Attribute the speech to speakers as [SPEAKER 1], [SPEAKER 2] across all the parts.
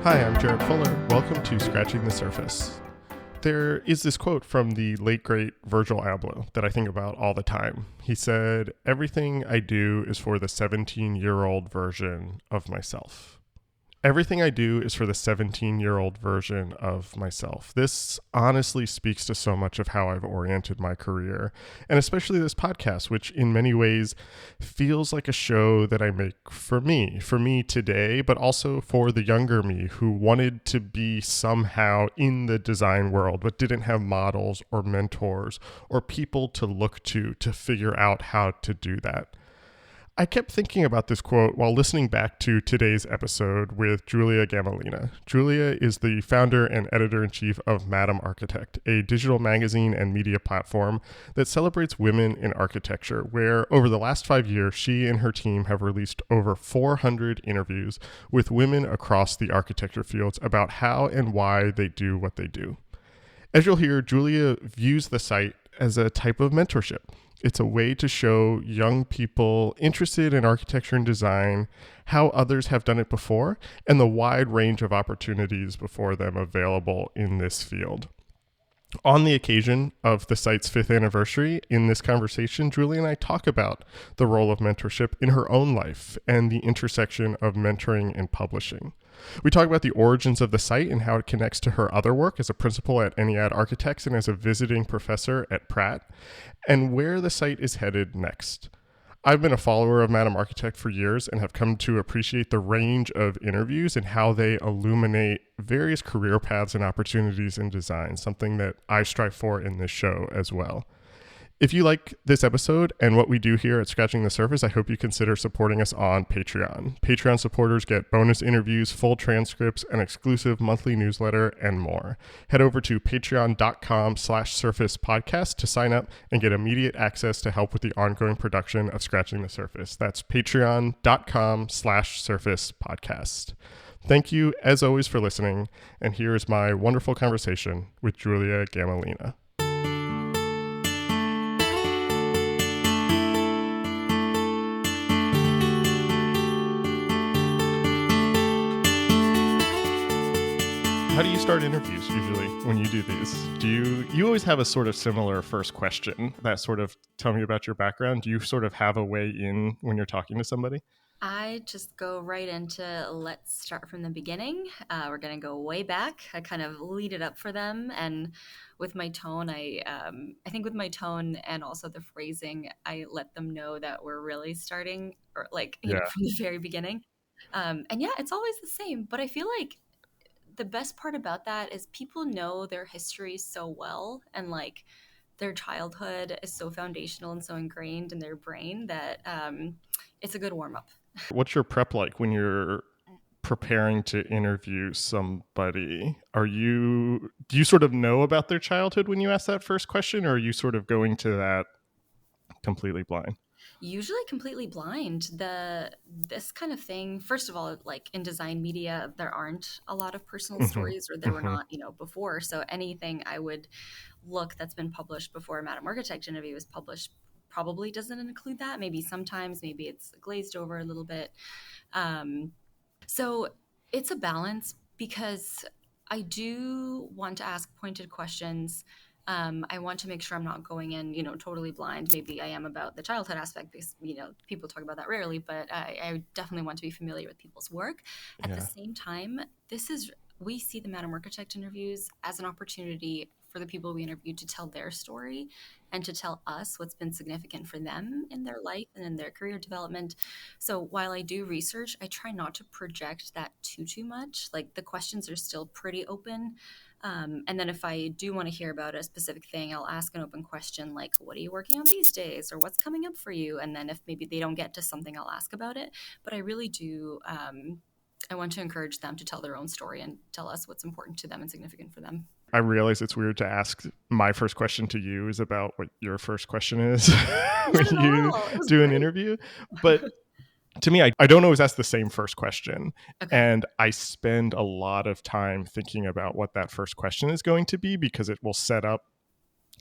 [SPEAKER 1] Hi, I'm Jarrett Fuller. Welcome to Scratching the Surface. There is this quote from the late, great Virgil Abloh that I think about all the time. He said, "Everything I do is for the 17-year-old version of myself." Everything I do is for the 17-year-old version of myself. This honestly speaks to so much of how I've oriented my career, and especially this podcast, which in many ways feels like a show that I make for me today, but also for the younger me who wanted to be somehow in the design world, but didn't have models or mentors or people to look to figure out how to do that. I kept thinking about this quote while listening back to today's episode with Julia Gamolina. Julia is the founder and editor-in-chief of Ennead Architects, a digital magazine and media platform that celebrates women in architecture, where over the last 5 years, she and her team have released over 400 interviews with women across the architecture fields about how and why they do what they do. As you'll hear, Julia views the site as a type of mentorship. It's a way to show young people interested in architecture and design how others have done it before and the wide range of opportunities before them available in this field. On the occasion of the site's 5th anniversary, in this conversation, Julie and I talk about the role of mentorship in her own life and the intersection of mentoring and publishing. We talk about the origins of the site and how it connects to her other work as a principal at Ennead Architects and as a visiting professor at Pratt, and where the site is headed next. I've been a follower of Ennead Architect for years and have come to appreciate the range of interviews and how they illuminate various career paths and opportunities in design, something that I strive for in this show as well. If you like this episode and what we do here at Scratching the Surface, I hope you consider supporting us on Patreon. Patreon supporters get bonus interviews, full transcripts, an exclusive monthly newsletter, and more. Head over to patreon.com/surface podcast to sign up and get immediate access to help with the ongoing production of Scratching the Surface. That's patreon.com/surface podcast. Thank you, as always, for listening. And here is my wonderful conversation with Julia Gamolina. How do you start interviews usually when you do these? Do you always have a sort of similar first question that sort of tell me about your background? Do you sort of have a way in when you're talking to somebody?
[SPEAKER 2] I just go right into let's start from the beginning. We're going to go way back. I kind of lead it up for them. And with my tone, I think with my tone and also the phrasing, I let them know that we're really starting or from the very beginning. And yeah, it's always the same. But I feel like the best part about that is people know their history so well and like their childhood is so foundational and so ingrained in their brain that it's a good warm-up.
[SPEAKER 1] What's your prep like when you're preparing to interview somebody? Do you sort of know about their childhood when you ask that first question, or are you sort of going to that completely blind?
[SPEAKER 2] Usually completely blind. This kind of thing, first of all, like in design media, there aren't a lot of personal stories, or there were not, before. So anything I would look that's been published before a Ennead Architect interview was published probably doesn't include that. Maybe sometimes, maybe it's glazed over a little bit. So it's a balance because I do want to ask pointed questions. I want to make sure I'm not going in, totally blind. Maybe I am about the childhood aspect because, people talk about that rarely, but I definitely want to be familiar with people's work. At the same time, we see the Ennead Architect interviews as an opportunity for the people we interview to tell their story and to tell us what's been significant for them in their life and in their career development. So while I do research, I try not to project that too much. Like the questions are still pretty open. And then if I do want to hear about a specific thing, I'll ask an open question like, what are you working on these days? Or what's coming up for you? And then if maybe they don't get to something, I'll ask about it. But I really do, I want to encourage them to tell their own story and tell us what's important to them and significant for them.
[SPEAKER 1] I realize it's weird to ask my first question to you is about what your first question is when you do an interview. But to me, I don't always ask the same first question. Okay. And I spend a lot of time thinking about what that first question is going to be because it will set up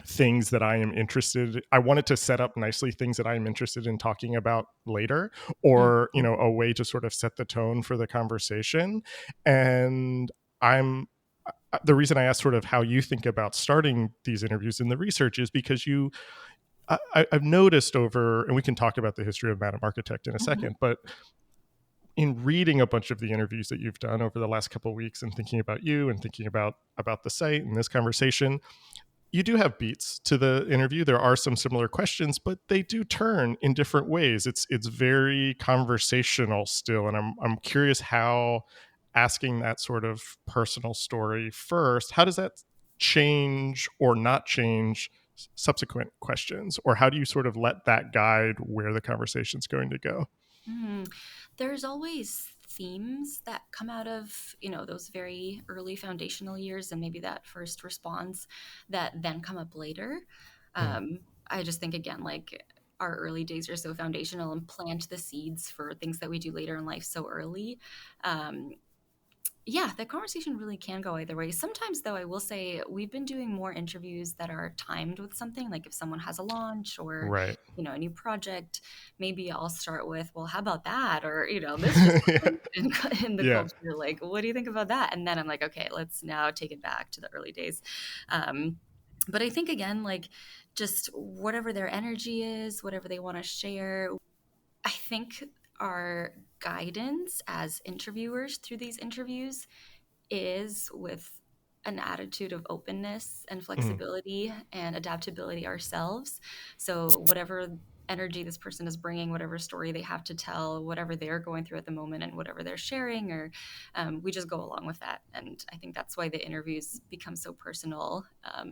[SPEAKER 1] things that I am interested. I wanted to set up nicely things that I am interested in talking about later, or a way to sort of set the tone for the conversation. And I'm the reason I asked sort of how you think about starting these interviews in the research is because I've noticed over, and we can talk about the history of Madam Architect in a
[SPEAKER 2] Mm-hmm.
[SPEAKER 1] second, but in reading a bunch of the interviews that you've done over the last couple of weeks and thinking about you and thinking about the site and this conversation, you do have beats to the interview. There are some similar questions, but they do turn in different ways. It's very conversational still, and I'm curious how asking that sort of personal story first, how does that change or not change subsequent questions, or how do you sort of let that guide where the conversation's going to go?
[SPEAKER 2] Mm. There's always themes that come out of, those very early foundational years and maybe that first response that then come up later.
[SPEAKER 1] Mm,
[SPEAKER 2] Um, I just think, again, like our early days are so foundational and plant the seeds for things that we do later in life so early. Um, yeah, the conversation really can go either way. Sometimes, though, I will say we've been doing more interviews that are timed with something, like if someone has a launch or,
[SPEAKER 1] right.
[SPEAKER 2] a new project, maybe I'll start with, well, how about that? Or, this just
[SPEAKER 1] Yeah.
[SPEAKER 2] happened in the
[SPEAKER 1] Yeah.
[SPEAKER 2] culture. Like, what do you think about that? And then I'm like, okay, let's now take it back to the early days. Um, but I think, again, like just whatever their energy is, whatever they want to share, I think our guidance as interviewers through these interviews is with an attitude of openness and
[SPEAKER 1] Mm.
[SPEAKER 2] flexibility and adaptability ourselves. So, whatever energy this person is bringing, whatever story they have to tell, whatever they're going through at the moment, and whatever they're sharing, or we just go along with that. And I think that's why the interviews become so personal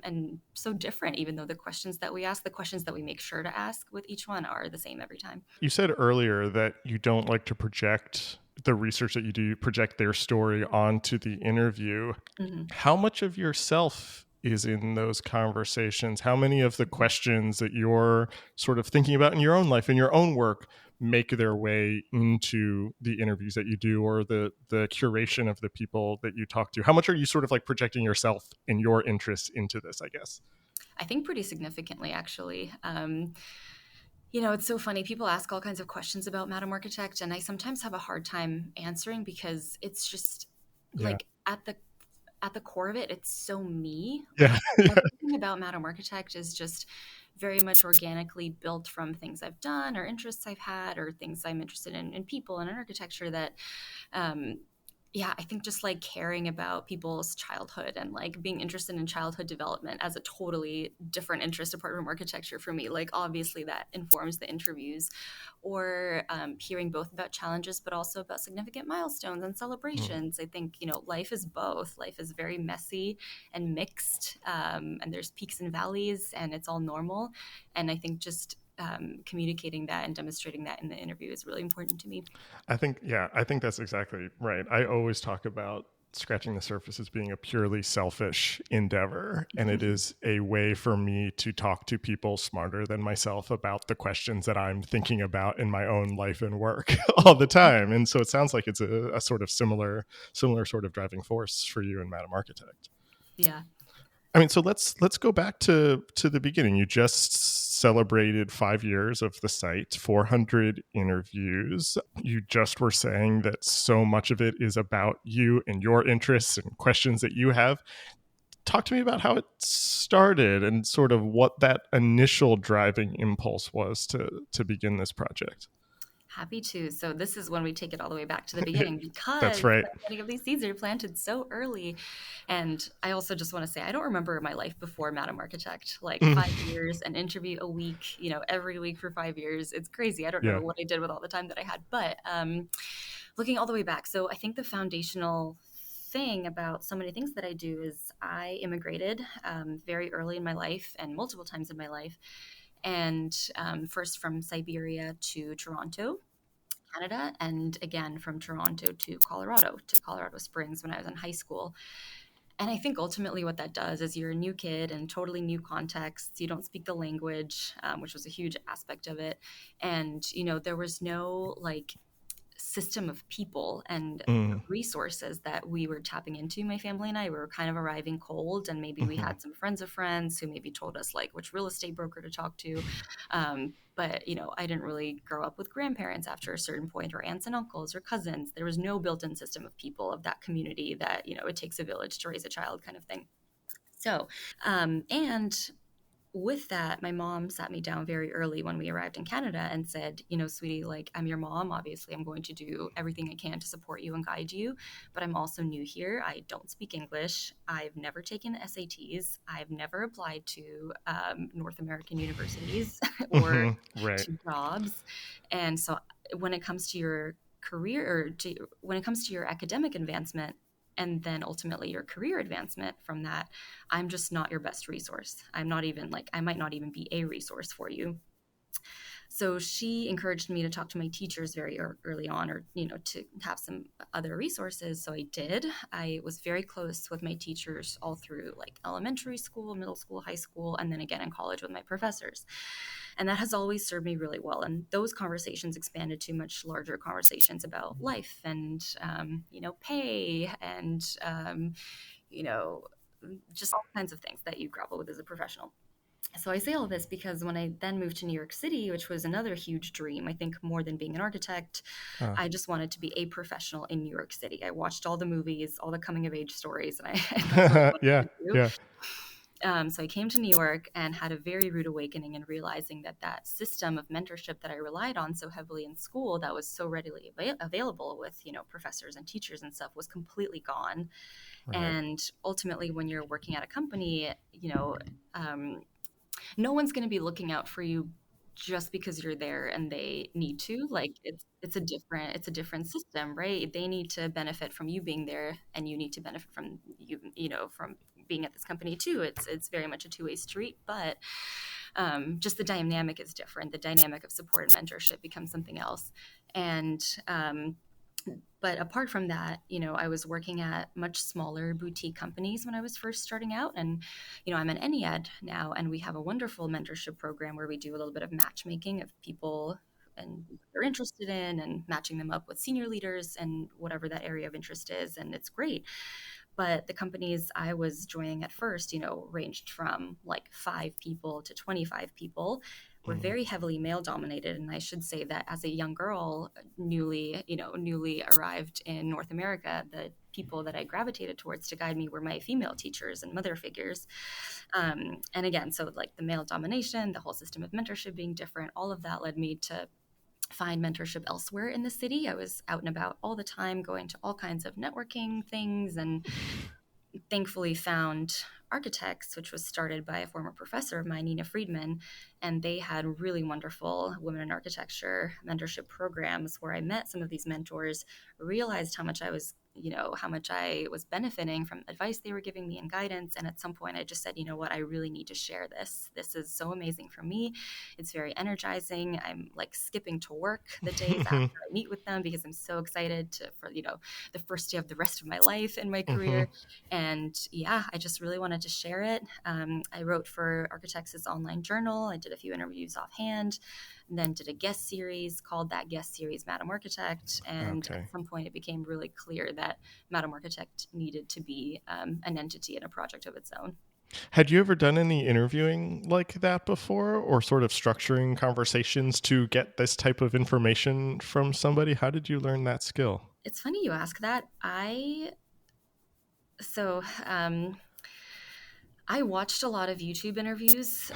[SPEAKER 2] and so different, even though the questions that we ask, the questions that we make sure to ask with each one are the same every time.
[SPEAKER 1] You said earlier that you don't like to project the research that you do, project their story onto the interview.
[SPEAKER 2] Mm-hmm.
[SPEAKER 1] How much of yourself is in those conversations? How many of the questions that you're sort of thinking about in your own life, in your own work, make their way into the interviews that you do, or the curation of the people that you talk to? How much are you sort of like projecting yourself and your interests into this, I guess?
[SPEAKER 2] I think pretty significantly, actually. It's so funny. People ask all kinds of questions about Madam Architect, and I sometimes have a hard time answering because it's just
[SPEAKER 1] Yeah.
[SPEAKER 2] like at the core of it, it's so me.
[SPEAKER 1] Yeah.
[SPEAKER 2] Like
[SPEAKER 1] Yeah.
[SPEAKER 2] everything about Madam Architect is just very much organically built from things I've done or interests I've had or things I'm interested in people and in architecture that um, yeah, I think just like caring about people's childhood and like being interested in childhood development as a totally different interest apart from architecture for me. Like, obviously, that informs the interviews, or hearing both about challenges, but also about significant milestones and
[SPEAKER 1] Mm.
[SPEAKER 2] celebrations. I think, life is both. Life is very messy and mixed, and there's peaks and valleys, and it's all normal. And I think just communicating that and demonstrating that in the interview is really important to me.
[SPEAKER 1] I think that's exactly right. I always talk about scratching the surface as being a purely selfish endeavor. And it is a way for me to talk to people smarter than myself about the questions that I'm thinking about in my own life and work all the time. And so it sounds like it's a sort of similar sort of driving force for you in Madam Architect.
[SPEAKER 2] Yeah.
[SPEAKER 1] I mean, so let's go back to the beginning. You just celebrated 5 years of the site, 400 interviews. You just were saying that so much of it is about you and your interests and questions that you have. Talk to me about how it started and sort of what that initial driving impulse was to begin this project.
[SPEAKER 2] Happy to. So this is when we take it all the way back to the beginning
[SPEAKER 1] That's
[SPEAKER 2] because
[SPEAKER 1] right.
[SPEAKER 2] so many of these seeds are planted so early. And I also just want to say I don't remember my life before Madam Architect. Like
[SPEAKER 1] Mm,
[SPEAKER 2] 5 years, an interview a week, every week for 5 years. It's crazy. I don't know
[SPEAKER 1] yeah.
[SPEAKER 2] what I did with all the time that I had. But looking all the way back, so I think the foundational thing about so many things that I do is I immigrated very early in my life and multiple times in my life, and first from Siberia to Toronto, Canada, and again from Toronto to Colorado Springs when I was in high school. And I think ultimately what that does is you're a new kid in totally new contexts. You don't speak the language, which was a huge aspect of it. And, there was no like system of people and
[SPEAKER 1] Mm.
[SPEAKER 2] resources that we were tapping into, my family and I. We were kind of arriving cold, and maybe we
[SPEAKER 1] Mm-hmm.
[SPEAKER 2] had some friends of friends who maybe told us like which real estate broker to talk to. But I didn't really grow up with grandparents after a certain point, or aunts and uncles or cousins. There was no built-in system of people of that community that it takes a village to raise a child kind of thing. So, and with that, my mom sat me down very early when we arrived in Canada and said, sweetie, like, I'm your mom. Obviously, I'm going to do everything I can to support you and guide you, but I'm also new here. I don't speak English. I've never taken the SATs. I've never applied to North American universities or
[SPEAKER 1] Mm-hmm. Right.
[SPEAKER 2] to jobs. And so when it comes to your career, or when it comes to your academic advancement, and then ultimately your career advancement from that, I'm just not your best resource. I'm not even like, I might not even be a resource for you. So she encouraged me to talk to my teachers very early on, or, to have some other resources. So I did. I was very close with my teachers all through like elementary school, middle school, high school, and then again in college with my professors. And that has always served me really well. And those conversations expanded to much larger conversations about life and, pay and, you know, just all kinds of things that you grapple with as a professional. So I say all this because when I then moved to New York City, which was another huge dream, I think more than being an architect,
[SPEAKER 1] Uh,
[SPEAKER 2] I just wanted to be a professional in New York City. I watched all the movies, all the coming of age stories, and and that's what I
[SPEAKER 1] yeah.
[SPEAKER 2] wanted to do.
[SPEAKER 1] Yeah.
[SPEAKER 2] So I came to New York and had a very rude awakening in realizing that system of mentorship that I relied on so heavily in school, that was so readily available with professors and teachers and stuff, was completely gone.
[SPEAKER 1] Right.
[SPEAKER 2] And ultimately, when you're working at a company, um, no one's going to be looking out for you just because you're there and they need to. Like, it's a different system, right? They need to benefit from you being there, and you need to benefit from from being at this company too. It's very much a two-way street, but just the dynamic is different. The dynamic of support and mentorship becomes something else. And but apart from that, I was working at much smaller boutique companies when I was first starting out. And, I'm an Ennead now, and we have a wonderful mentorship program where we do a little bit of matchmaking of people and what they're interested in, and matching them up with senior leaders and whatever that area of interest is. And it's great. But the companies I was joining at first, ranged from like 5 people to 25 people, were
[SPEAKER 1] Mm.
[SPEAKER 2] very heavily male dominated. And I should say that as a young girl, newly arrived in North America, the people that I gravitated towards to guide me were my female teachers and mother figures. And again, so like the male domination, the whole system of mentorship being different, all of that led me to find mentorship elsewhere in the city. I was out and about all the time, going to all kinds of networking things, and thankfully found Architects, which was started by a former professor of mine, Nina Friedman. And they had really wonderful women in architecture mentorship programs where I met some of these mentors, realized how much I was benefiting from advice they were giving me and guidance. And at some point I just said, you know what, I really need to share this. This is so amazing for me. It's very energizing. I'm like skipping to work the days after I meet with them because I'm so excited for the first day of the rest of my life in my
[SPEAKER 1] Mm-hmm.
[SPEAKER 2] career. And yeah, I just really wanted to share it. I wrote for Architects' online journal. I did a few interviews offhand, and then did a guest series, called that guest series Madam Architect. And
[SPEAKER 1] Okay.
[SPEAKER 2] at some point, it became really clear that Madam Architect needed to be an entity and a project of its own.
[SPEAKER 1] Had you ever done any interviewing like that before, or sort of structuring conversations to get this type of information from somebody? How did you learn that skill?
[SPEAKER 2] It's funny you ask that. So I watched a lot of YouTube interviews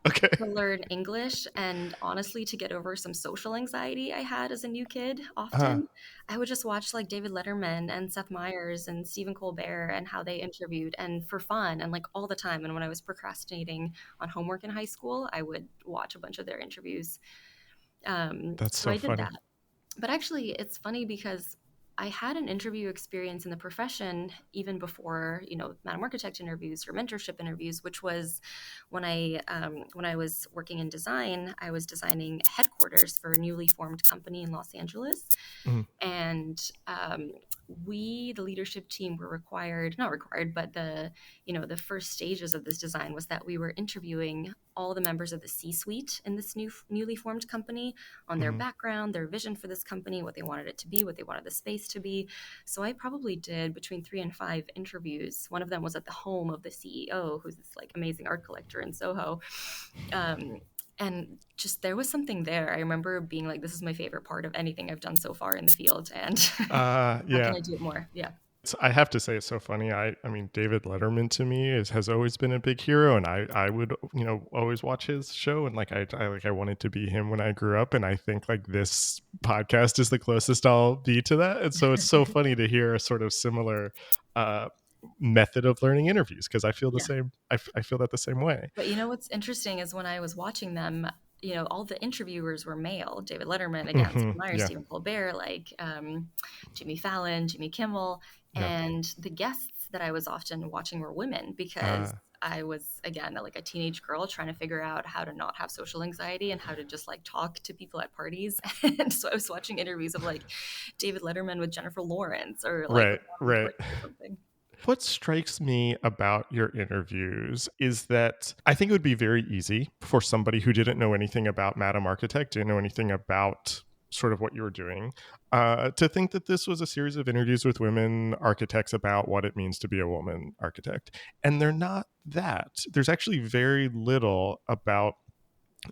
[SPEAKER 1] Okay.
[SPEAKER 2] to learn English, and honestly to get over some social anxiety I had as a new kid.
[SPEAKER 1] Uh,
[SPEAKER 2] Often I would just watch like David Letterman and Seth Meyers and Stephen Colbert and how they interviewed, and for fun and like all the time. And when I was procrastinating on homework in high school, I would watch a bunch of their interviews.
[SPEAKER 1] that's
[SPEAKER 2] So
[SPEAKER 1] so
[SPEAKER 2] I did
[SPEAKER 1] funny.
[SPEAKER 2] that. But actually, it's funny because I had an interview experience in the profession even before, Madam Architect interviews or mentorship interviews, which was when I was working in design. I was designing headquarters for a newly formed company in Los Angeles,
[SPEAKER 1] Mm.
[SPEAKER 2] and we, the leadership team, were required, not required, but the first stages of this design was that we were interviewing all the members of the C-suite in this newly formed company on their
[SPEAKER 1] Hmm.
[SPEAKER 2] background, their vision for this company, what they wanted it to be, what they wanted the space to be. So I probably did between 3 and 5 interviews. One of them was at the home of the CEO, who's this like amazing art collector in Soho. Um, and just there was something there. I remember being like, this is my favorite part of anything I've done so far in the field. And how can
[SPEAKER 1] Yeah.
[SPEAKER 2] I do it more? Yeah.
[SPEAKER 1] I have to say it's so funny. I mean, David Letterman to me has always been a big hero, and I would always watch his show, and I wanted to be him when I grew up, and I think like this podcast is the closest I'll be to that, and so it's so funny to hear a sort of similar uh, method of learning interviews because I feel the
[SPEAKER 2] Yeah.
[SPEAKER 1] same. I feel that the same way.
[SPEAKER 2] But what's interesting is when I was watching them, all the interviewers were male. David Letterman, again, Steve Myers,
[SPEAKER 1] Yeah,
[SPEAKER 2] Stephen Colbert, Jimmy Fallon, Jimmy Kimmel.
[SPEAKER 1] yeah.
[SPEAKER 2] And the guests that I was often watching were women because
[SPEAKER 1] Uh,
[SPEAKER 2] I was, again, like a teenage girl trying to figure out how to not have social anxiety and how to just like talk to people at parties. And so I was watching interviews of like David Letterman with Jennifer Lawrence or like with
[SPEAKER 1] right,
[SPEAKER 2] Robin
[SPEAKER 1] right.
[SPEAKER 2] Thornton or something.
[SPEAKER 1] What strikes me about your interviews is that I think it would be very easy for somebody who didn't know anything about Madam Architect, didn't know anything about sort of what you were doing, to think that this was a series of interviews with women architects about what it means to be a woman architect. And they're not that. There's actually very little about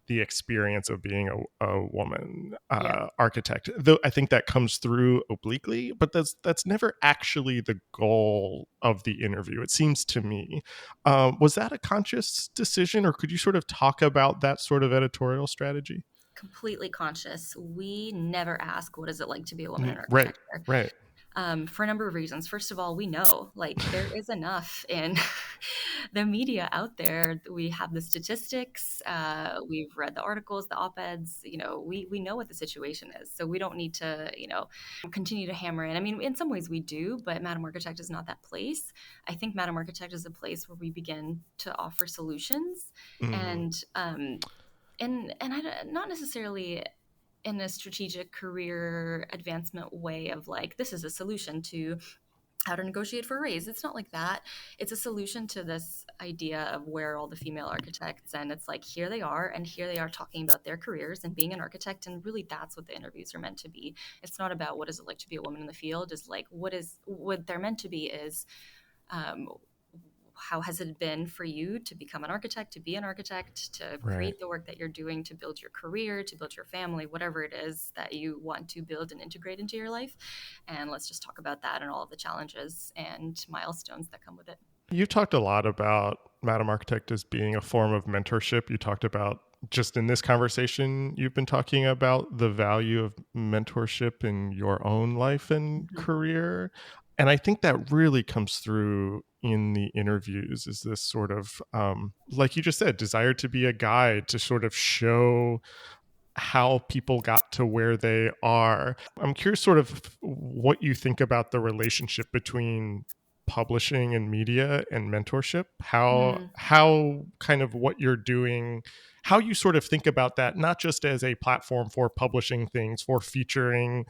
[SPEAKER 1] the experience of being a woman
[SPEAKER 2] Yeah.
[SPEAKER 1] architect, though I think that comes through obliquely, but that's never actually the goal of the interview, it seems to me. Was that a conscious decision, or could you sort of talk about that sort of editorial strategy?
[SPEAKER 2] Completely conscious. We never ask, what is it like to be a woman in
[SPEAKER 1] Right,
[SPEAKER 2] architecture?
[SPEAKER 1] right.
[SPEAKER 2] For a number of reasons. First of all, we know like there is enough in the media out there. We have the statistics. We've read the articles, the op-eds. We know what the situation is, so we don't need to continue to hammer in. I mean, in some ways we do, but Madam Architect is not that place. I think Madam Architect is a place where we begin to offer solutions
[SPEAKER 1] Mhm.
[SPEAKER 2] and not necessarily in a strategic career advancement way of like, this is a solution to how to negotiate for a raise. It's not like that. It's a solution to this idea of where all the female architects, and it's like, here they are, and here they are talking about their careers and being an architect. And really, that's what the interviews are meant to be. It's not about what is it like to be a woman in the field. Is like, what they're meant to be is, um, how has it been for you to become an architect, to be an architect, to
[SPEAKER 1] Right.
[SPEAKER 2] create the work that you're doing, to build your career, to build your family, whatever it is that you want to build and integrate into your life. And let's just talk about that and all of the challenges and milestones that come with it.
[SPEAKER 1] You've talked a lot about Madam Architect as being a form of mentorship. You talked about, just in this conversation, you've been talking about the value of mentorship in your own life and
[SPEAKER 2] Mhm.
[SPEAKER 1] career. And I think that really comes through in the interviews, is this sort of, like you just said, desire to be a guide, to sort of show how people got to where they are. I'm curious sort of what you think about the relationship between publishing and media and mentorship,
[SPEAKER 2] Hmm.
[SPEAKER 1] how kind of what you're doing, how you sort of think about that, not just as a platform for publishing things, for featuring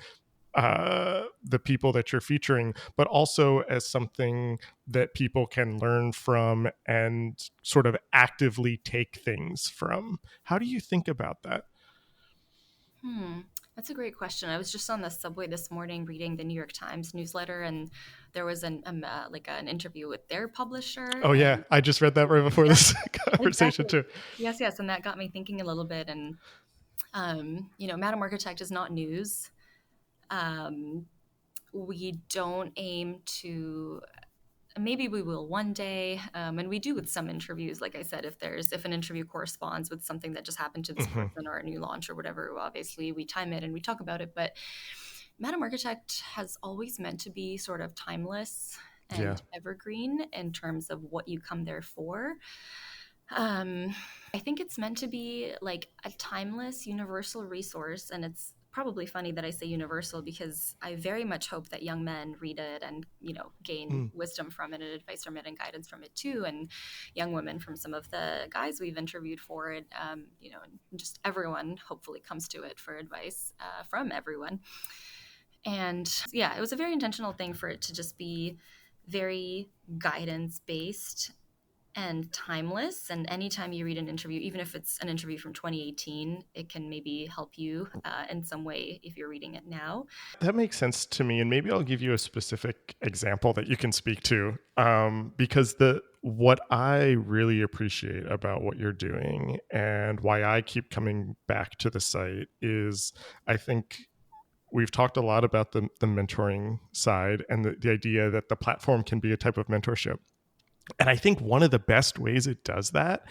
[SPEAKER 1] the people that you're featuring, but also as something that people can learn from and sort of actively take things from. How do you think about that?
[SPEAKER 2] Hmm. That's a great question. I was just on the subway this morning reading the New York Times newsletter, and there was like an interview with their publisher.
[SPEAKER 1] Oh yeah,
[SPEAKER 2] And
[SPEAKER 1] I just read that right before
[SPEAKER 2] yeah,
[SPEAKER 1] this conversation
[SPEAKER 2] exactly.
[SPEAKER 1] too.
[SPEAKER 2] Yes, yes. And that got me thinking a little bit. And, Madam Architect is not news. Um, we don't aim to, maybe we will one day, and we do with some interviews. Like I said, if an interview corresponds with something that just happened to this
[SPEAKER 1] Hmm.
[SPEAKER 2] person or a new launch or whatever, obviously we time it and we talk about it. But Madam Architect has always meant to be sort of timeless
[SPEAKER 1] Yeah.
[SPEAKER 2] and evergreen in terms of what you come there for. um, I think it's meant to be like a timeless, universal resource. And it's probably funny that I say universal because I very much hope that young men read it and, gain
[SPEAKER 1] Mm.
[SPEAKER 2] wisdom from it and advice from it and guidance from it too. And young women from some of the guys we've interviewed for it, and just everyone hopefully comes to it for advice from everyone. And yeah, it was a very intentional thing for it to just be very guidance based and timeless. And anytime you read an interview, even if it's an interview from 2018, it can maybe help you in some way if you're reading it now.
[SPEAKER 1] That makes sense to me, and maybe I'll give you a specific example that you can speak to, because the what I really appreciate about what you're doing and why I keep coming back to the site is I think we've talked a lot about the mentoring side and the idea that the platform can be a type of mentorship. And I think one of the best ways it does that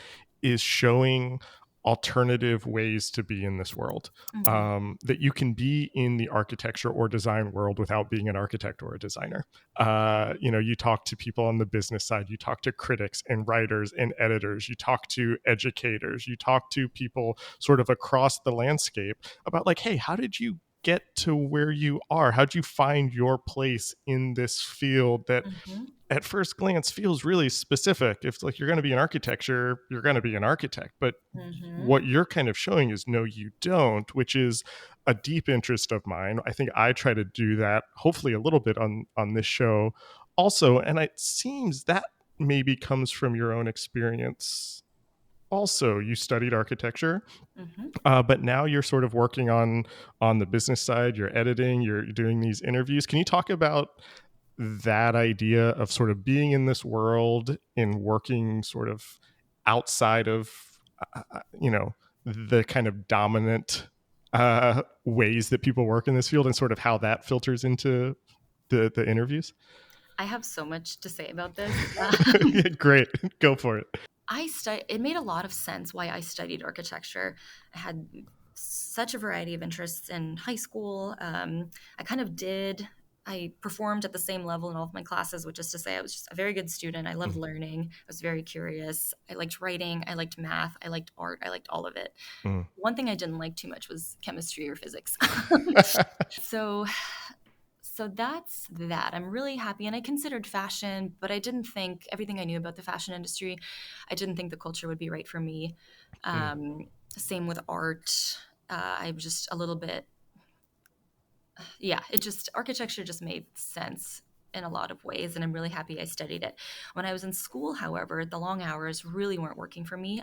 [SPEAKER 1] is showing alternative ways to be in this world.
[SPEAKER 2] Mm-hmm.
[SPEAKER 1] That you can be in the architecture or design world without being an architect or a designer. You talk to people on the business side, you talk to critics and writers and editors, you talk to educators, you talk to people sort of across the landscape about like, hey, how did you get to where you are? How'd you find your place in this field that
[SPEAKER 2] Mm-hmm.
[SPEAKER 1] at first glance feels really specific? If like you're going to be an architecture, you're going to be an architect, but
[SPEAKER 2] Mm-hmm.
[SPEAKER 1] what you're kind of showing is no, you don't, which is a deep interest of mine. I think I try to do that hopefully a little bit on this show also, and it seems that maybe comes from your own experience also. You studied architecture,
[SPEAKER 2] Mm-hmm.
[SPEAKER 1] but now you're sort of working on the business side, you're editing, you're doing these interviews. Can you talk about that idea of sort of being in this world and working sort of outside of the kind of dominant ways that people work in this field, and sort of how that filters into the interviews?
[SPEAKER 2] I have so much to say about this.
[SPEAKER 1] Yeah, great, go for it.
[SPEAKER 2] It made a lot of sense why I studied architecture. I had such a variety of interests in high school. I kind of did. I performed at the same level in all of my classes, which is to say, I was just a very good student. I loved learning. I was very curious. I liked writing. I liked math. I liked art. I liked all of it.
[SPEAKER 1] Mm.
[SPEAKER 2] One thing I didn't like too much was chemistry or physics. so so that's that. I'm really happy. And I considered fashion, but I didn't think everything I knew about the fashion industry, I didn't think the culture would be right for me.
[SPEAKER 1] Mm.
[SPEAKER 2] Same with art. I'm just a little bit, yeah, architecture just made sense in a lot of ways. And I'm really happy I studied it. When I was in school, however, the long hours really weren't working for me.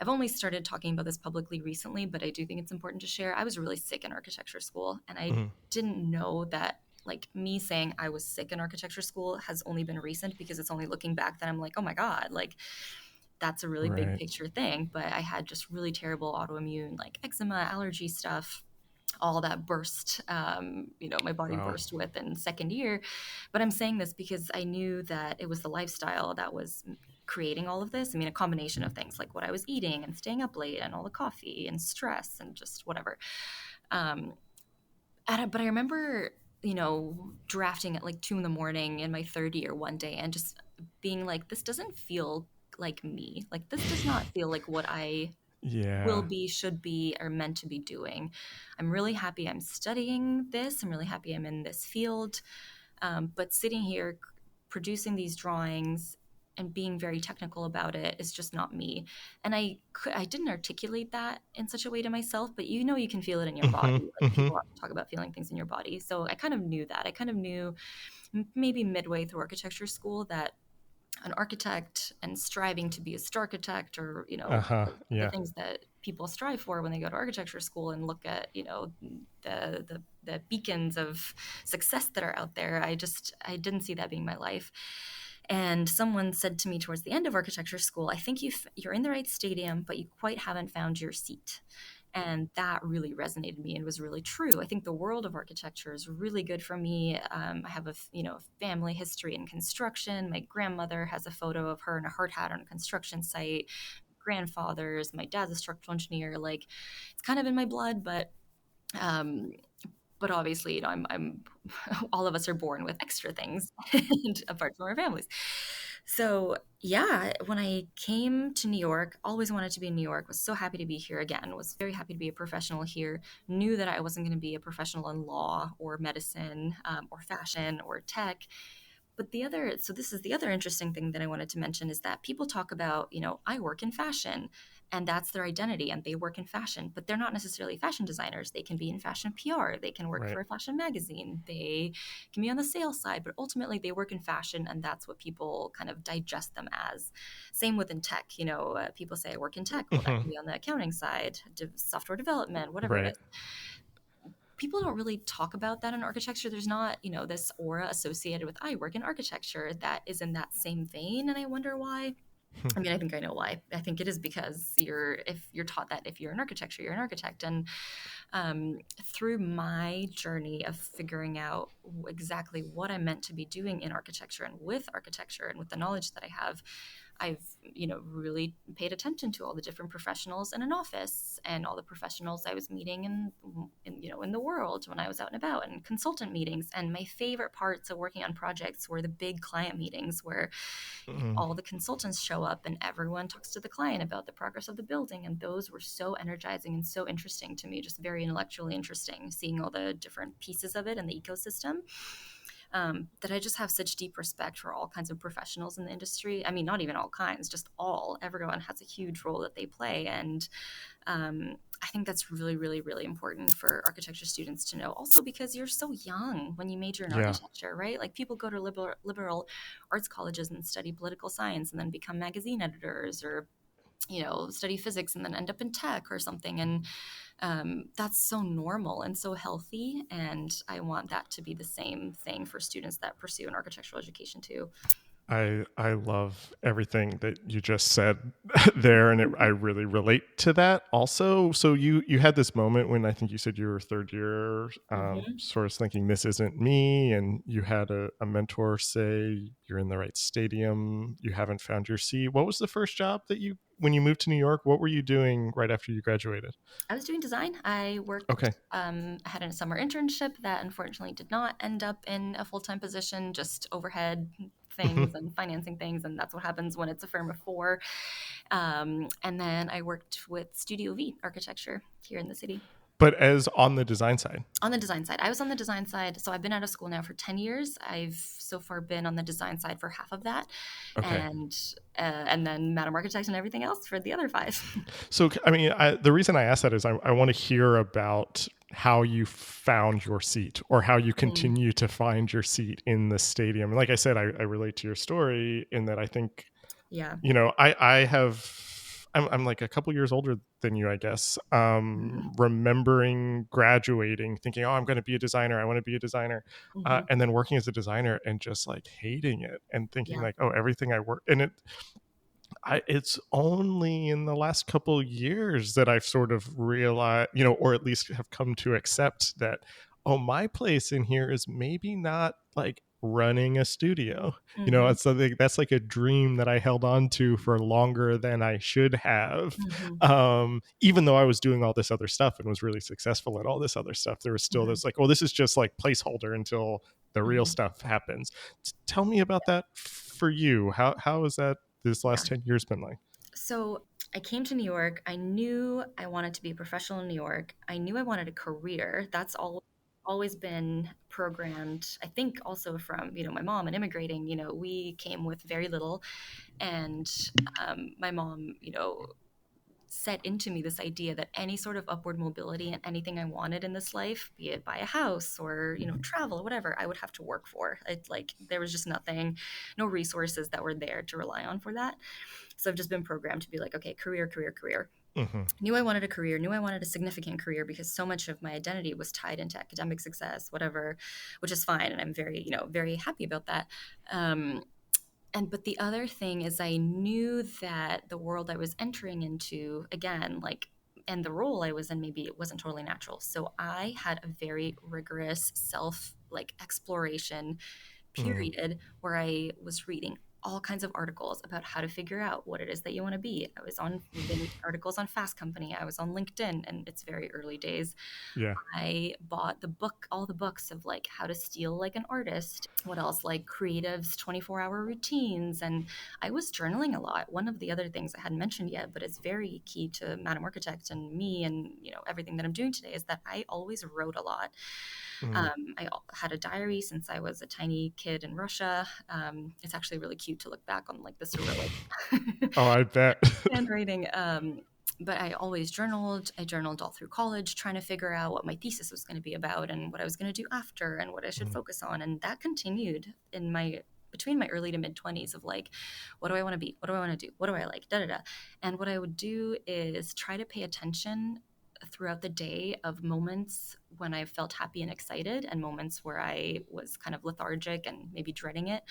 [SPEAKER 2] I've only started talking about this publicly recently, but I do think it's important to share. I was really sick in architecture school, and I
[SPEAKER 1] Mm.
[SPEAKER 2] didn't know that. Like, me saying I was sick in architecture school has only been recent, because it's only looking back that I'm like, oh my God, like that's a really big
[SPEAKER 1] Right.
[SPEAKER 2] picture thing. But I had just really terrible autoimmune, like eczema, allergy stuff, all that burst, my body
[SPEAKER 1] Wow.
[SPEAKER 2] burst with in second year. But I'm saying this because I knew that it was the lifestyle that was creating all of this. I mean, a combination of things, like what I was eating and staying up late and all the coffee and stress and just whatever. Um, but I remember, drafting at like 2 a.m. in my third year one day and just being like, this doesn't feel like me. Like, this does not feel like what I will
[SPEAKER 1] Yeah.
[SPEAKER 2] be, should be, or meant to be doing. I'm really happy I'm studying this. I'm really happy I'm in this field. But sitting here producing these drawings and being very technical about it is just not me. And I didn't articulate that in such a way to myself, but you can feel it in your
[SPEAKER 1] Hmm.
[SPEAKER 2] body. Like,
[SPEAKER 1] Hmm.
[SPEAKER 2] people often talk about feeling things in your body. So I kind of knew that. I kind of knew maybe midway through architecture school that an architect and striving to be a star architect, or
[SPEAKER 1] Uh-huh.
[SPEAKER 2] the
[SPEAKER 1] Yeah.
[SPEAKER 2] things that people strive for when they go to architecture school and look at the beacons of success that are out there. I didn't see that being my life. And someone said to me towards the end of architecture school, I think you're in the right stadium, but you quite haven't found your seat. And that really resonated with me and was really true. I think the world of architecture is really good for me. I have family history in construction. My grandmother has a photo of her in a hard hat on a construction site. Grandfathers, my dad's a structural engineer. Like, it's kind of in my blood, um, but obviously, I'm all of us are born with extra things and apart from our families. So yeah, when I came to New York, always wanted to be in New York, was so happy to be here again, was very happy to be a professional here, knew that I wasn't going to be a professional in law or medicine, or fashion or tech. But this is the other interesting thing that I wanted to mention, is that people talk about, I work in fashion. and that's their identity, and they work in fashion, but they're not necessarily fashion designers. They can be in fashion PR, they can work
[SPEAKER 1] Right.
[SPEAKER 2] for a fashion magazine, they can be on the sales side, but ultimately they work in fashion, and that's what people kind of digest them as. Same within tech, people say I work in tech. Well, that
[SPEAKER 1] Hmm.
[SPEAKER 2] can be on the accounting side, software development, whatever it
[SPEAKER 1] Right.
[SPEAKER 2] is. People don't really talk about that in architecture. There's not, this aura associated with I work in architecture that is in that same vein, and I wonder why. I mean, I think I know why. I think it is because if you're taught that if you're an architecture, you're an architect. And through my journey of figuring out exactly what I'm meant to be doing in architecture and with architecture and with the knowledge that I have, I've really paid attention to all the different professionals in an office and all the professionals I was meeting in the world when I was out and about, and consultant meetings. And my favorite parts of working on projects were the big client meetings where
[SPEAKER 1] Mm.
[SPEAKER 2] all the consultants show up and everyone talks to the client about the progress of the building. And those were so energizing and so interesting to me, just very intellectually interesting, seeing all the different pieces of it and the ecosystem. That I just have such deep respect for all kinds of professionals in the industry. I mean, not even all kinds, just all. Everyone has a huge role that they play. And I think that's really, really, really important for architecture students to know. Also, because you're so young when you major in
[SPEAKER 1] Yeah.
[SPEAKER 2] architecture, right? Like people go to liberal arts colleges and study political science and then become magazine editors, or study physics and then end up in tech or something. And that's so normal and so healthy. And I want that to be the same thing for students that pursue an architectural education too.
[SPEAKER 1] I love everything that you just said there, and I really relate to that also. So you had this moment when I think you said you were third year,
[SPEAKER 2] Mm-hmm.
[SPEAKER 1] sort of thinking this isn't me, and you had a mentor say you're in the right stadium, you haven't found your seat. What was the first job that when you moved to New York? What were you doing right after you graduated?
[SPEAKER 2] I was doing design. I worked,
[SPEAKER 1] Okay.
[SPEAKER 2] I had a summer internship that unfortunately did not end up in a full time position, just overhead things and financing things. And that's what happens when it's a firm of four. And then I worked with Studio V Architecture here in the city.
[SPEAKER 1] But as on the design side.
[SPEAKER 2] On the design side, I was on the design side. So I've been out of school now for 10 years. I've so far been on the design side for half of that.
[SPEAKER 1] Okay.
[SPEAKER 2] And then Madam Architect and everything else for the other five.
[SPEAKER 1] So, I mean, the reason I ask that is I want to hear about how you found your seat, or how you
[SPEAKER 2] Mm,
[SPEAKER 1] continue to find your seat in the stadium. And like I said, I relate to your story in that I think,
[SPEAKER 2] yeah.
[SPEAKER 1] I'm like a couple years older than you, I guess. Remembering graduating, thinking, oh, I'm going to be a designer. I want to be a designer.
[SPEAKER 2] Hmm.
[SPEAKER 1] And then working as a designer and just like hating it and thinking
[SPEAKER 2] Yeah.
[SPEAKER 1] like, oh, everything I work, and it's only in the last couple years that I've sort of realized, or at least have come to accept that, oh, my place in here is maybe not like running a studio.
[SPEAKER 2] Hmm.
[SPEAKER 1] It's something that's like a dream that I held on to for longer than I should have.
[SPEAKER 2] Hmm.
[SPEAKER 1] Even though I was doing all this other stuff and was really successful at all this other stuff, there was still
[SPEAKER 2] Hmm.
[SPEAKER 1] this like, well, this is just like placeholder until the real
[SPEAKER 2] Hmm.
[SPEAKER 1] stuff happens. Tell me about that for you. How is that this
[SPEAKER 2] Yeah.
[SPEAKER 1] last 10 years been like?
[SPEAKER 2] So I came to New York. I knew I wanted to be a professional in New York. I knew I wanted a career. That's always been programmed. I think also from, my mom and immigrating, we came with very little. And my mom, set into me this idea that any sort of upward mobility and anything I wanted in this life, be it buy a house or, travel or whatever, I would have to work for. There was just nothing, no resources that were there to rely on for that. So I've just been programmed to be like, okay, career, career, career.
[SPEAKER 1] Mm-hmm.
[SPEAKER 2] Knew I wanted a career, knew I wanted a significant career because so much of my identity was tied into academic success, whatever, which is fine. And I'm very, very happy about that. But the other thing is I knew that the world I was entering into, again, like, and the role I was in, maybe it wasn't totally natural. So I had a very rigorous self like exploration
[SPEAKER 1] Mm.
[SPEAKER 2] period where I was reading all kinds of articles about how to figure out what it is that you want to be. I was on reading articles on Fast Company. I was on LinkedIn, and it's very early days.
[SPEAKER 1] Yeah.
[SPEAKER 2] I bought all the books of like how to steal like an artist. What else? Like creatives 24-hour routines. And I was journaling a lot. One of the other things I hadn't mentioned yet, but it's very key to Madam Architect and me and, everything that I'm doing today is that I always wrote a lot.
[SPEAKER 1] Mm.
[SPEAKER 2] Had a diary since I was a tiny kid in Russia. It's actually really cute to look back on like the Cyrillic
[SPEAKER 1] Oh, I bet.
[SPEAKER 2] handwriting. but I always journaled. I journaled all through college, trying to figure out what my thesis was going to be about and what I was going to do after and what I should
[SPEAKER 1] Mm.
[SPEAKER 2] focus on. And that continued in my between my early to mid 20s of like, what do I want to be? What do I want to do? What do I like? Da da da. And what I would do is try to pay attention throughout the day of moments when I felt happy and excited and moments where I was kind of lethargic and maybe dreading it.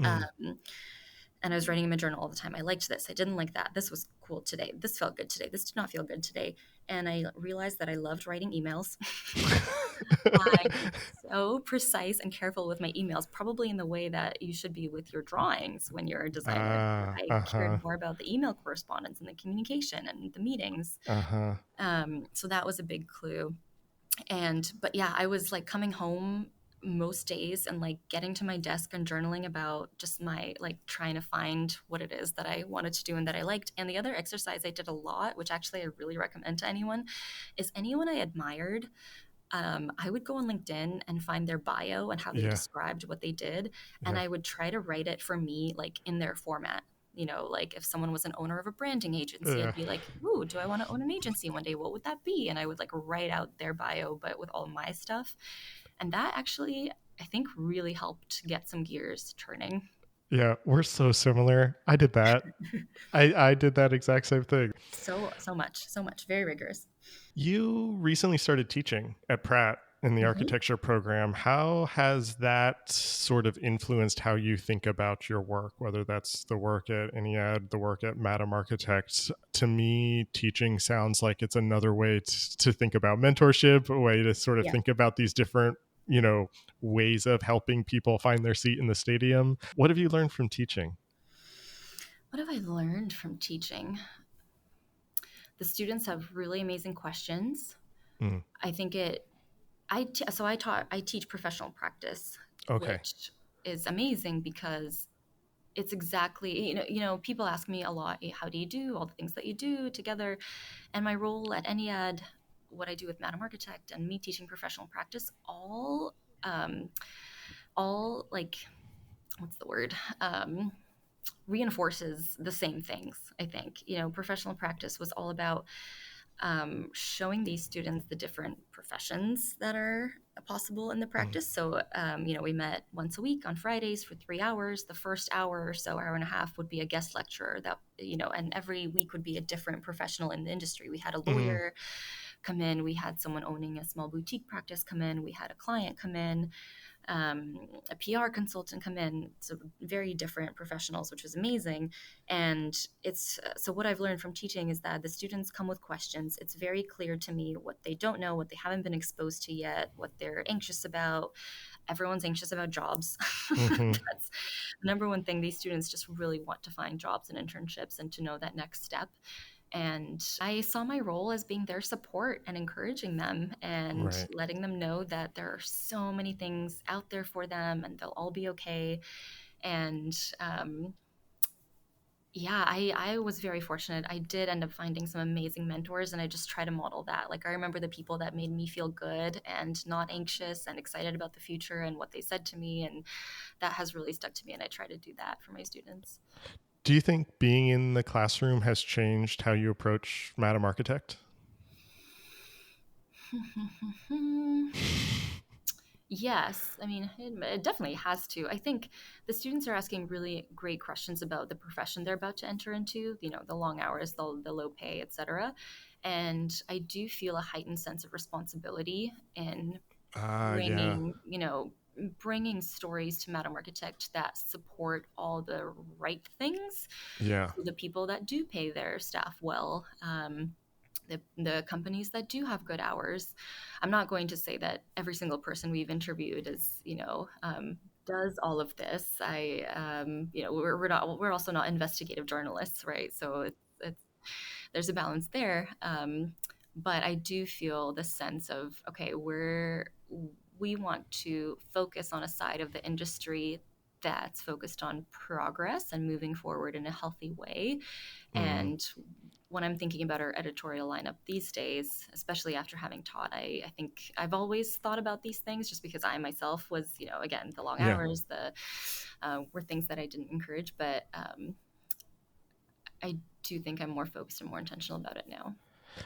[SPEAKER 1] Mm.
[SPEAKER 2] Um, and I was writing in my journal all the time. I liked this. I didn't like that. This was cool today. This felt good today. This did not feel good today. And I realized that I loved writing emails. I'm so precise and careful with my emails, probably in the way that you should be with your drawings when you're a designer.
[SPEAKER 1] Ah,
[SPEAKER 2] I cared
[SPEAKER 1] uh-huh,
[SPEAKER 2] more about the email correspondence and the communication and the meetings.
[SPEAKER 1] uh-huh.
[SPEAKER 2] So that was a big clue. But yeah, I was like coming home most days and like getting to my desk and journaling about just my like trying to find what it is that I wanted to do and that I liked. And the other exercise I did a lot, which actually I really recommend to anyone, is anyone I admired. I would go on LinkedIn and find their bio and how they
[SPEAKER 1] Yeah,
[SPEAKER 2] described what they did. And
[SPEAKER 1] yeah,
[SPEAKER 2] I would try to write it for me, like in their format. Like if someone was an owner of a branding agency,
[SPEAKER 1] yeah.
[SPEAKER 2] I'd be like, ooh, do I want to own an agency one day? What would that be? And I would like write out their bio, but with all my stuff. And that actually, I think, really helped get some gears turning.
[SPEAKER 1] Yeah, we're so similar. I did that. I did that exact same thing.
[SPEAKER 2] So much, very rigorous.
[SPEAKER 1] You recently started teaching at Pratt in the
[SPEAKER 2] Mhm.
[SPEAKER 1] architecture program. How has that sort of influenced how you think about your work, whether that's the work at Ennead, the work at Madam Architects? To me, teaching sounds like it's another way to think about mentorship, a way to sort of
[SPEAKER 2] Yeah.
[SPEAKER 1] think about these different, ways of helping people find their seat in the stadium. What have you learned from teaching?
[SPEAKER 2] What have I learned from teaching? The students have really amazing questions.
[SPEAKER 1] Mm,
[SPEAKER 2] I think it I t- so I taught I teach professional practice,
[SPEAKER 1] okay.
[SPEAKER 2] which is amazing because it's exactly people ask me a lot, how do you do all the things that you do together? And my role at Ennead, what I do with Madam Architect and me teaching professional practice, um, all like what's the word? Reinforces the same things. I think professional practice was all about showing these students the different professions that are possible in the
[SPEAKER 1] Mm,
[SPEAKER 2] practice. So, we met once a week on Fridays for 3 hours. The first hour or so, hour and a half, would be a guest lecturer and every week would be a different professional in the industry. We had a
[SPEAKER 1] mm,
[SPEAKER 2] lawyer come in, we had someone owning a small boutique practice come in, we had a client come in, a PR consultant come in. So very different professionals, which was amazing. And it's so what I've learned from teaching is that the students come with questions. It's very clear to me what they don't know, what they haven't been exposed to yet, what they're anxious about. Everyone's anxious about jobs.
[SPEAKER 1] mhm.
[SPEAKER 2] That's the number one thing. These students just really want to find jobs and internships and to know that next step. And I saw my role as being their support and encouraging them and
[SPEAKER 1] Right.
[SPEAKER 2] letting them know that there are so many things out there for them and they'll all be okay. And yeah, I was very fortunate. I did end up finding some amazing mentors, and I just try to model that. Like, I remember the people that made me feel good and not anxious and excited about the future and what they said to me. And that has really stuck to me. And I try to do that for my students.
[SPEAKER 1] Do you think being in the classroom has changed how you approach Madam Architect?
[SPEAKER 2] Yes, I mean, it definitely has to. I think the students are asking really great questions about the profession they're about to enter into, the long hours, the low pay, etc. And I do feel a heightened sense of responsibility in
[SPEAKER 1] Ah, yeah,
[SPEAKER 2] bringing stories to Madam Architect that support all the right things
[SPEAKER 1] yeah.
[SPEAKER 2] to the people that do pay their staff well. The companies that do have good hours. I'm not going to say that every single person we've interviewed does all of this. We're also not investigative journalists, right? So it's there's a balance there. But I do feel the sense of, okay, we want to focus on a side of the industry that's focused on progress and moving forward in a healthy way.
[SPEAKER 1] Mm,
[SPEAKER 2] And when I'm thinking about our editorial lineup these days, especially after having taught, I think I've always thought about these things just because I myself was, again, the long
[SPEAKER 1] yeah.
[SPEAKER 2] hours, were things that I didn't encourage. But I do think I'm more focused and more intentional about it now.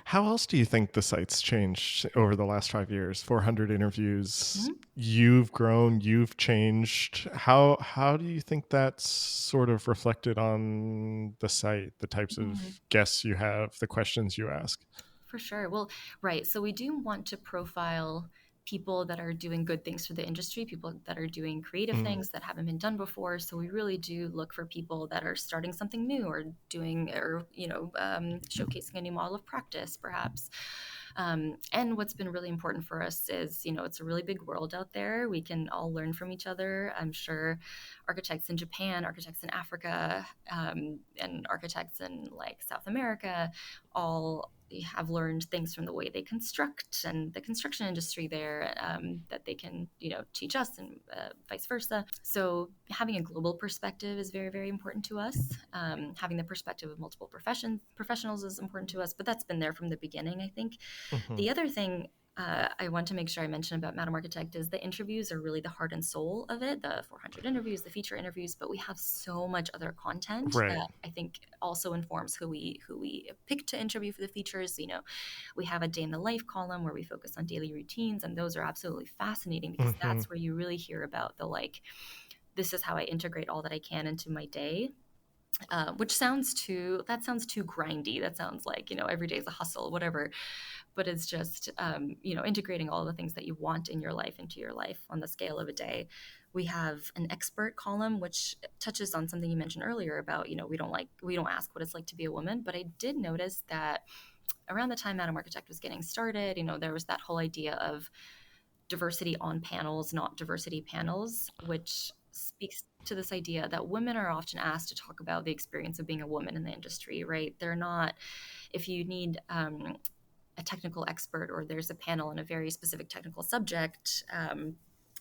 [SPEAKER 1] How else do you think the site's changed over the last 5 years? 400 interviews. You've grown. You've changed. How do you think that's sort of reflected on the site? The types
[SPEAKER 2] Mhm.
[SPEAKER 1] of guests you have, the questions you ask.
[SPEAKER 2] For sure. Well, right. So we do want to profile people that are doing good things for the industry, people that are doing creative
[SPEAKER 1] Mm.
[SPEAKER 2] things that haven't been done before. So we really do look for people that are starting something new or doing, or showcasing a new model of practice, perhaps. And what's been really important for us is, it's a really big world out there. We can all learn from each other. I'm sure architects in Japan, architects in Africa, and architects in like South America all have learned things from the way they construct and the construction industry there, that they can teach us, and vice versa. So having a global perspective is very, very important to us. Having the perspective of multiple professionals is important to us, but that's been there from the beginning, I think.
[SPEAKER 1] Hmm.
[SPEAKER 2] The other thing I want to make sure I mention about Madam Architect is the interviews are really the heart and soul of it, the 400 interviews, the feature interviews, but we have so much other content
[SPEAKER 1] Right.
[SPEAKER 2] that I think also informs who we pick to interview for the features. We have a day in the life column where we focus on daily routines, and those are absolutely fascinating because
[SPEAKER 1] Hmm.
[SPEAKER 2] that's where you really hear about the like, this is how I integrate all that I can into my day. Which sounds too grindy. That sounds like, every day is a hustle, whatever. But it's just, integrating all the things that you want in your life into your life on the scale of a day. We have an expert column, which touches on something you mentioned earlier about, we don't ask what it's like to be a woman. But I did notice that around the time Madam Architect was getting started, there was that whole idea of diversity on panels, not diversity panels, which speaks to this idea that women are often asked to talk about the experience of being a woman in the industry, right? They're not, if you need a technical expert or there's a panel on a very specific technical subject,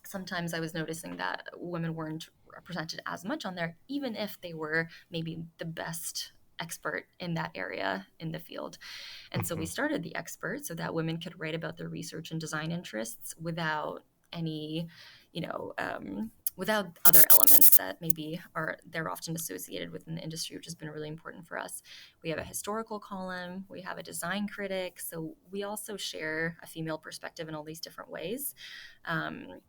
[SPEAKER 2] sometimes I was noticing that women weren't represented as much on there, even if they were maybe the best expert in that area in the field. And so we
[SPEAKER 1] Hmm.
[SPEAKER 2] started the expert so that women could write about their research and design interests without any, without other elements that maybe they're often associated within the industry, which has been really important for us. We have a historical column, we have a design critic, so we also share a female perspective in all these different ways. Um,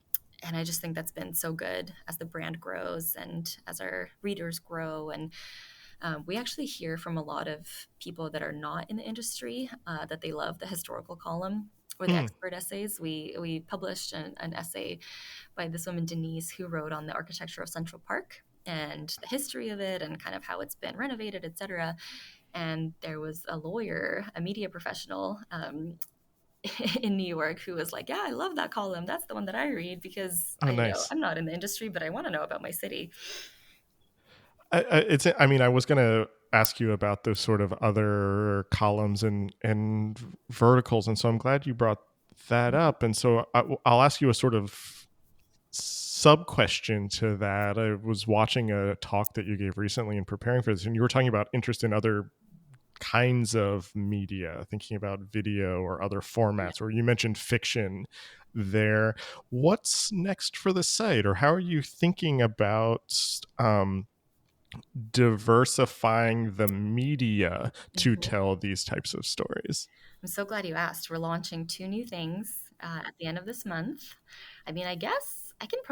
[SPEAKER 2] and I just think that's been so good as the brand grows and as our readers grow. And we actually hear from a lot of people that are not in the industry that they love the historical column or the
[SPEAKER 1] Mm.
[SPEAKER 2] expert essays. We published an essay by this woman Denise who wrote on the architecture of Central Park and the history of it and kind of how it's been renovated, etc. And there was a lawyer, a media professional, in New York who was like, "Yeah, I love that column. That's the one that I read because
[SPEAKER 1] Oh, nice.
[SPEAKER 2] I'm not in the industry, but I want to know about my city."
[SPEAKER 1] I mean, I was going to ask you about those sort of other columns and verticals, and so I'm glad you brought that up. And so I'll ask you a sort of sub question to that. I was watching a talk that you gave recently in preparing for this, and you were talking about interest in other kinds of media, thinking about video or other
[SPEAKER 2] Yeah.
[SPEAKER 1] formats, or you mentioned fiction there. What's next for the site, or how are you thinking about diversifying the media to
[SPEAKER 2] Mhm.
[SPEAKER 1] tell these types of stories?
[SPEAKER 2] I'm so glad you asked. We're launching two new things at the end of this month. I mean, I guess I think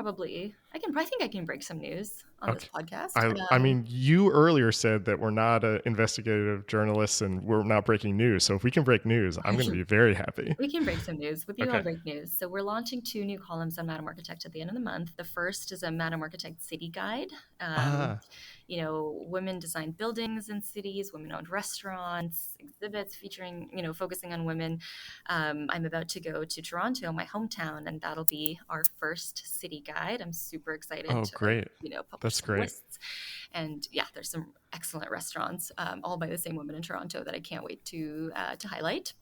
[SPEAKER 2] I can break some news on this
[SPEAKER 1] Okay.
[SPEAKER 2] podcast.
[SPEAKER 1] I mean, you earlier said that we're not investigative journalists and we're not breaking news. So if we can break news, I'm going to be very happy.
[SPEAKER 2] We can break some news. With you, I'll
[SPEAKER 1] Okay.
[SPEAKER 2] break news. So we're launching two new columns on Madam Architect at the end of the month. The first is a Madam Architect city guide.
[SPEAKER 1] Ah,
[SPEAKER 2] Women designed buildings in cities, women-owned restaurants, exhibits featuring, focusing on women. I'm about to go to Toronto, my hometown, and that'll be our first city guide. I'm super excited
[SPEAKER 1] oh,
[SPEAKER 2] to,
[SPEAKER 1] great.
[SPEAKER 2] publish
[SPEAKER 1] That's
[SPEAKER 2] some
[SPEAKER 1] great.
[SPEAKER 2] lists. And yeah, there's some excellent restaurants, all by the same woman in Toronto that I can't wait to highlight.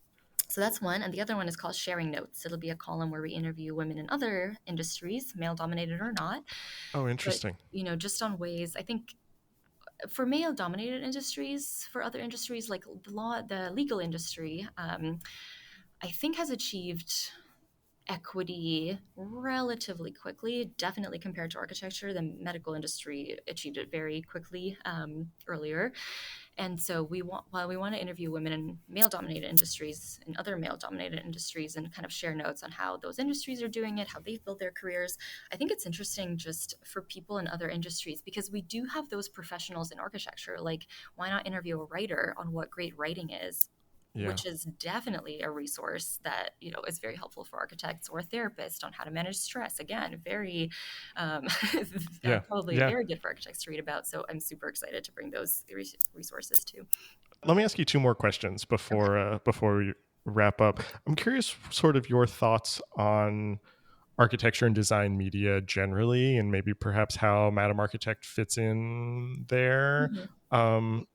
[SPEAKER 2] So that's one. And the other one is called Sharing Notes. It'll be a column where we interview women in other industries, male dominated or not.
[SPEAKER 1] Oh,
[SPEAKER 2] But,
[SPEAKER 1] interesting.
[SPEAKER 2] just on ways, I think for male dominated industries, for other industries like the legal industry, I think has achieved equity relatively quickly, definitely compared to architecture. The medical industry achieved it very quickly earlier. And so while we want to interview women in male-dominated industries and other male-dominated industries and kind of share notes on how those industries are doing it, how they've built their careers, I think it's interesting just for people in other industries, because we do have those professionals in architecture. Like, why not interview a writer on what great writing is?
[SPEAKER 1] Yeah.
[SPEAKER 2] Which is definitely a resource that is very helpful for architects, or a therapist on how to manage stress. Again, very
[SPEAKER 1] Yeah.
[SPEAKER 2] probably
[SPEAKER 1] Yeah.
[SPEAKER 2] very good for architects to read about. So I'm super excited to bring those resources too.
[SPEAKER 1] Let me ask you two more questions
[SPEAKER 2] Okay.
[SPEAKER 1] before we wrap up. I'm curious, sort of your thoughts on architecture and design media generally, and maybe perhaps how Madam Architect fits in there.
[SPEAKER 2] Mhm.
[SPEAKER 1] Um,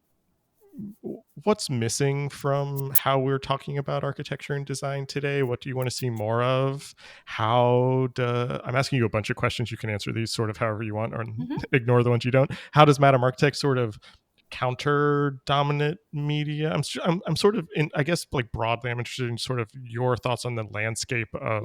[SPEAKER 1] what's missing from how we're talking about architecture and design today? What do you want to see more of? I'm asking you a bunch of questions. You can answer these sort of however you want, or
[SPEAKER 2] Mhm.
[SPEAKER 1] ignore the ones you don't. How does Madam Architect sort of counter dominant media? I'm sort of in, I guess, like broadly, I'm interested in sort of your thoughts on the landscape
[SPEAKER 2] Yeah.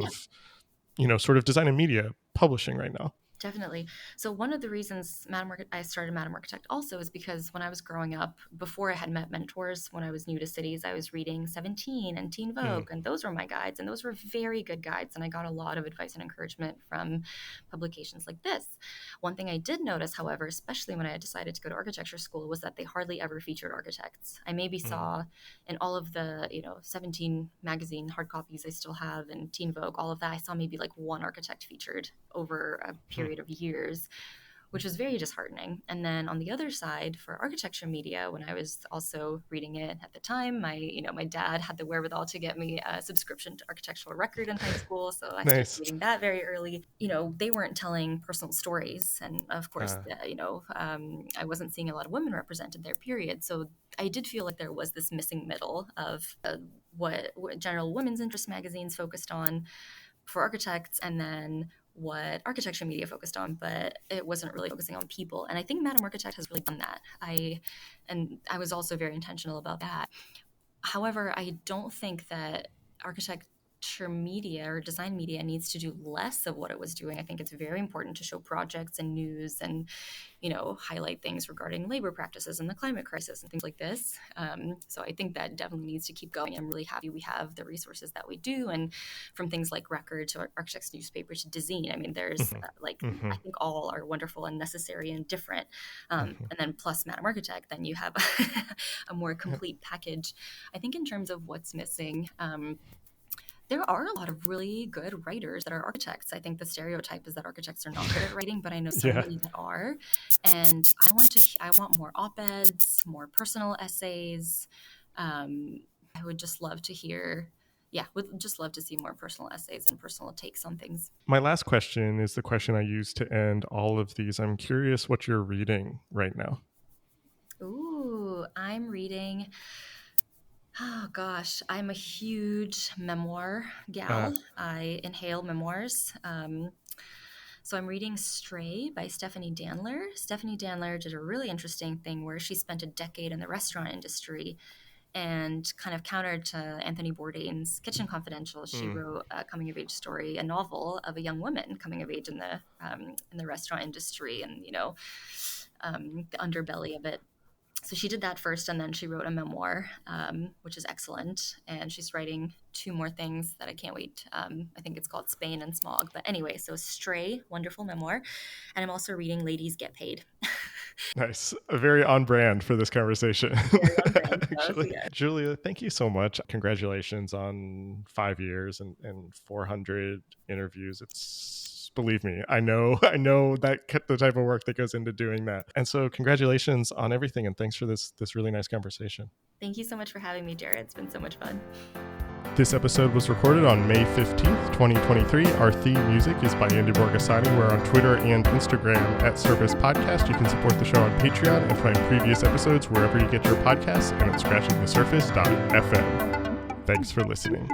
[SPEAKER 1] of, sort of design and media publishing right now.
[SPEAKER 2] Definitely. So one of the reasons I started Madam Architect also is because when I was growing up, before I had met mentors, when I was new to cities, I was reading 17 and Teen
[SPEAKER 1] Mm,
[SPEAKER 2] Vogue, and those were my guides, and those were very good guides, and I got a lot of advice and encouragement from publications like this. One thing I did notice, however, especially when I decided to go to architecture school, was that they hardly ever featured architects. I maybe
[SPEAKER 1] mm,
[SPEAKER 2] saw in all of the 17 magazine hard copies I still have, and Teen Vogue, all of that, I saw maybe like one architect featured over a
[SPEAKER 1] mm,
[SPEAKER 2] period of years, which was very disheartening. And then on the other side, for architecture media, when I was also reading it at the time, my dad had the wherewithal to get me a subscription to Architectural Record in high school, so I started
[SPEAKER 1] nice.
[SPEAKER 2] reading that very early. They weren't telling personal stories, and of course,
[SPEAKER 1] Uh,
[SPEAKER 2] I wasn't seeing a lot of women represented there. Period. So I did feel like there was this missing middle of what general women's interest magazines focused on for architects, and then what architecture media focused on, but it wasn't really focusing on people. And I think Madam Architect has really done that. I was also very intentional about that. However, I don't think that architecture media or design media needs to do less of what it was doing. I think it's very important to show projects and news and highlight things regarding labor practices and the climate crisis and things like this. So I think that definitely needs to keep going. I'm really happy we have the resources that we do, and from things like Record to Architects Newspaper to Dezeen. I mean, there's
[SPEAKER 1] mhm,
[SPEAKER 2] I
[SPEAKER 1] mhm,
[SPEAKER 2] think all are wonderful and necessary and different.
[SPEAKER 1] mhm.
[SPEAKER 2] And then plus Madam Architect, then you have a more complete package. I think in terms of what's missing, there are a lot of really good writers that are architects. I think the stereotype is that architects are not good at writing, but I know so
[SPEAKER 1] Yeah.
[SPEAKER 2] many that are. And I want more op-eds, more personal essays. I would just love to hear, yeah, would just love to see more personal essays and personal takes on things.
[SPEAKER 1] My last question is the question I use to end all of these. I'm curious what you're reading right now.
[SPEAKER 2] Ooh, I'm reading. Oh gosh, I'm a huge memoir
[SPEAKER 1] Uh,
[SPEAKER 2] gal. I inhale memoirs. So I'm reading Stray by Stephanie Danler. Stephanie Danler did a really interesting thing where she spent a decade in the restaurant industry, and kind of counter to Anthony Bourdain's Kitchen Confidential, she
[SPEAKER 1] mm,
[SPEAKER 2] wrote a coming of age story, a novel of a young woman coming of age in the restaurant industry, and the underbelly of it. So she did that first, and then she wrote a memoir, which is excellent. And she's writing two more things that I can't wait. I think it's called Spain and Smog. But anyway, so Stray, wonderful memoir. And I'm also reading Ladies Get Paid.
[SPEAKER 1] nice. Very on brand for this conversation.
[SPEAKER 2] Very on brand for us,
[SPEAKER 1] Actually,
[SPEAKER 2] yeah.
[SPEAKER 1] Julia, thank you so much. Congratulations on 5 years and 400 interviews. Believe me, I know that the type of work that goes into doing that. And so congratulations on everything. And thanks for this really nice conversation.
[SPEAKER 2] Thank you so much for having me, Jarrett. It's been so much fun.
[SPEAKER 1] This episode was recorded on May 15th, 2023. Our theme music is by Andy Borgasani. We're on Twitter and Instagram at Service Podcast. You can support the show on Patreon and find previous episodes wherever you get your podcasts and at scratchingthesurface.fm. Thanks for listening.